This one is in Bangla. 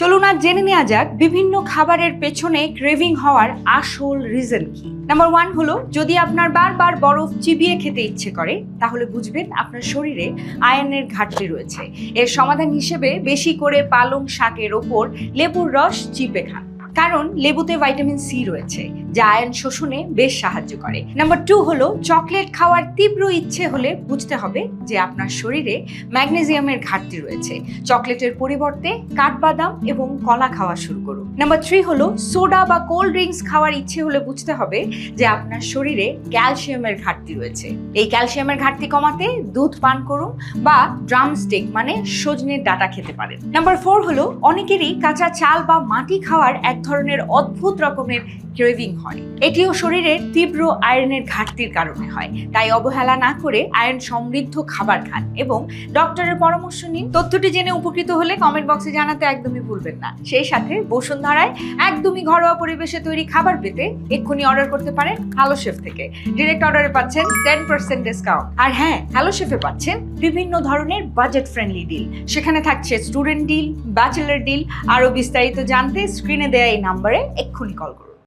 চলুন আজ জেনে নেওয়া যাক বিভিন্ন খাবারের পেছনে ক্রেভিং হওয়ার আসল রিজন কি। নাম্বার 1 হলো, যদি আপনার বারবার বরফ চিবিয়ে খেতে ইচ্ছে করে তাহলে বুঝবেন আপনার শরীরে আয়রনের ঘাটতি রয়েছে। এর সমাধান হিসেবে বেশি করে পালং শাকের ওপর লেবুর রস চিপে খান, কারণ লেবুতে ভাইটামিন সি রয়েছে যা আয়রন শোষণে বেশ সাহায্য করে। নাম্বার 2 হলো, চকলেট খাওয়ার তীব্র ইচ্ছে হলে বুঝতে হবে যে আপনার শরীরে ম্যাগনেসিয়ামের ঘাটতি রয়েছে। চকলেটের পরিবর্তে কাঠবাদাম এবং কলা খাওয়া শুরু করুন। নাম্বার 3 হলো, সোডা বা কোল্ড ড্রিঙ্কস খাওয়ার ইচ্ছে হলে বুঝতে হবে যে আপনার শরীরে ক্যালসিয়ামের ঘাটতি রয়েছে। এই ক্যালসিয়ামের ঘাটতি কমাতে দুধ পান করুন বা ড্রামস্টিক মানে সজনের ডাঁটা খেতে পারেন। নাম্বার 4 হলো, অনেকেরই কাঁচা চাল বা মাটি খাওয়ার এক ধরনের অদ্ভুত রকমের ক্রেভিং হয়। এটিও শরীরের তীব্র আয়রনের ঘাটতির কারণে হয়। তাই অবহেলা না করে আয়রন সমৃদ্ধ খাবার খান এবং ডক্টরের পরামর্শ নিন। তথ্যটি জেনে উপকৃত হলে কমেন্ট বক্সে জানাতে একদমই ভুলবেন না। সেই সাথে বসুন্ধরায় একদমই ঘরোয়া পরিবেশে তৈরি খাবার পেতে এক্ষুনি অর্ডার করতে পারেন হ্যালো শেফ থেকে। ডিরেক্ট অর্ডারে পাচ্ছেন 10% ডিসকাউন্ট। আর হ্যাঁ, হ্যালো শেফে পাচ্ছেন বিভিন্ন ধরনের বাজেট ফ্রেন্ডলি ডিল। সেখানে থাকছে স্টুডেন্ট ডিল, ব্যাচেলর ডিল। আরও বিস্তারিত জানতে স্ক্রিনে দেওয়া এই নাম্বারে এক্ষুনি কল করুন।